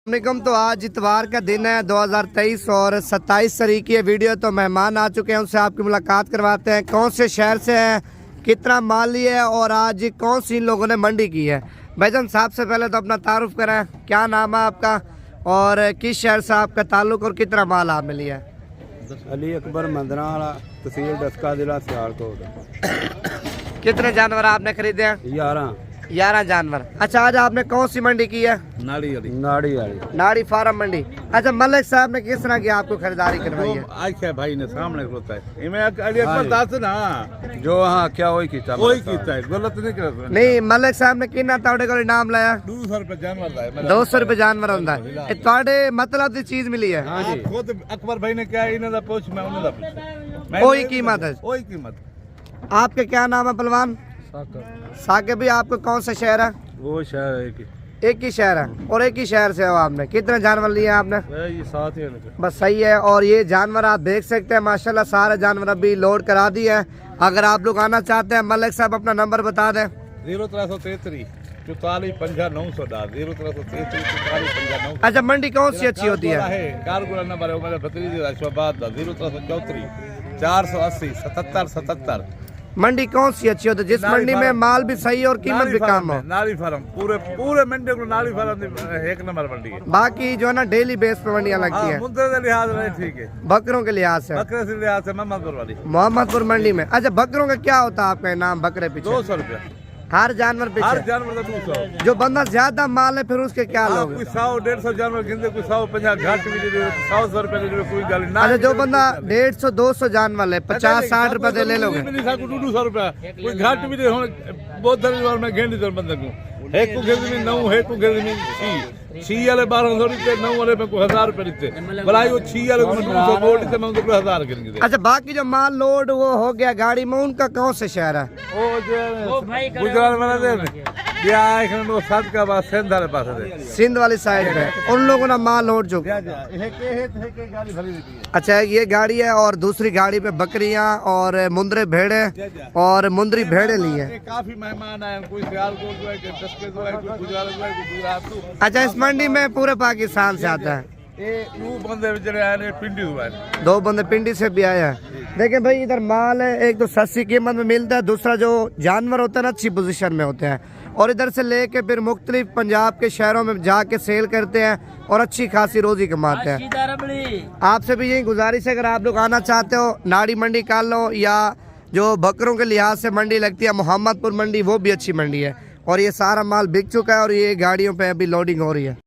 वालेकुम। तो आज इतवार का दिन है 2023 और 27 तारीख की वीडियो। तो मेहमान आ चुके हैं, उनसे आपकी मुलाकात करवाते हैं। कौन से शहर से हैं, कितना माल लिया है और आज कौन सी इन लोगों ने मंडी की है। भाईजान साहब से पहले तो अपना तारुफ कराएं, क्या नाम है आपका और किस शहर से आपका ताल्लुक और कितना माल आपने लिया है। अली अकबर मंदराला, तहसील डस्का, जिला सियालकोट। कितने जानवर आपने खरीदे हैं? 11 जानवर। अच्छा, आज आपने कौन सी मंडी की है? नाड़ी फार्म मंडी। अच्छा, मलिक साहब ने किस तरह की आपको खरीदारी करवाई है? आज क्या भाई ने सामने होता है अली अकबर दास ना जो हाँ क्या वही कीता है, गलत नहीं कर। नहीं, मलिक साहब ने कितना ताड़े को इनाम लाया? 200 रुपए जानवर लाए। 200 रुपए जानवर होता है। ताड़े मतलब दी चीज मिली है। हाँ जी, खुद अकबर भाई ने क्या इन्हें पूछ, मैं उन्हें पूछ, वही कीमत है, वही कीमत। आपके क्या नाम है पहलवान? साकिब भी। आपको कौन सा शहर है? वो शहर एक ही शहर है और एक ही शहर से हो आपने। कितने जानवर लिए आपने? ये 7 ही बस सही है। और ये जानवर आप देख सकते हैं, माशाल्लाह सारे जानवर अभी लोड करा दिए हैं। अगर आप लोग आना चाहते हैं, मलिक साहब अपना नंबर बता दें। 0333 44 50 900 0333 44 50 900। अच्छा, मंडी कौन सी अच्छी होती है? कारगुला नंबर है मेरे भतीजे राशबाद 0334 480 77 77। मंडी कौन सी अच्छी होती है जिस मंडी में माल भी सही और कीमत भी कम हो? नाली फार्म पूरे मंडी को नाली फार्म एक नंबर मंडी है। बाकी जो है ना डेली बेस पे मंडियाँ लगती है। मुद्दे के लिहाज में ठीक है, बकरों के लिहाज से। बकरे से लिहाज से मोहम्मदपुर वाली मोहम्मदपुर मंडी में। अच्छा, बकरों का क्या होता है आपका इनाम? बकरे पीछे 200 रुपया हर जानवर हर पीछे। जानवर का 200। जो बंदा ज्यादा माल है फिर उसके क्या लोग? कोई 100 150 जानवर गिनते, कोई 150 घाट भी दे दे, 100 रुपए दे दे, कोई गाली ना। अच्छा, जो बंदा 150 200 जानवर ले 50-60 रुपए दे ले लोगे? 200 रुपया कोई घाट भी दे। बहुत धन्यवाद मैं घेंडी दर बंदे को एक को घेंडी में 9 है को घेंडी में 6 वाले 1200 रुपये, 9 वाले में कोई 1000 रुपये देते भलाई। वो 6 वाले को 200 बोल से मैं उनको 1000 गिनेंगे। अच्छा, बाकी जो माल लोड वो हो गया गाड़ी में, उनका कौन से शहर है? वो जो गुजरात में सात का बाद सिंध वाले पास है, सिंध वाली साइड पे उन लोगों ने माल लोड जो। अच्छा, ये गाड़ी है और दूसरी गाड़ी पे बकरियां और मुंदरे भेड़े और मुंदरी भेड़े ली है। काफी मेहमान आए, कोई सियालकोट जो है, कोई गुजरात जो है, कोई गुजरात। अच्छा, इस मंडी में पूरे पाकिस्तान से आता है। बंदे बेचारे आए पिंडी हुआ है, 2 बंदे पिंडी से भी आए हैं। देखिए भाई, इधर माल है, एक तो सस्ती कीमत में मिलता है, दूसरा जो जानवर होते हैं ना अच्छी पोजीशन में होते हैं, और इधर से लेके फिर मुख्तलिफ पंजाब के शहरों में जाके सेल करते हैं और अच्छी खासी रोजी कमाते हैं। आपसे भी यही गुजारिश है, अगर आप लोग आना चाहते हो नाड़ी मंडी काल लो, या जो बकरों के लिहाज से मंडी लगती है मोहम्मदपुर मंडी, वो भी अच्छी मंडी है। और ये सारा माल बिक चुका है और ये गाड़ियों पे अभी लोडिंग हो रही है।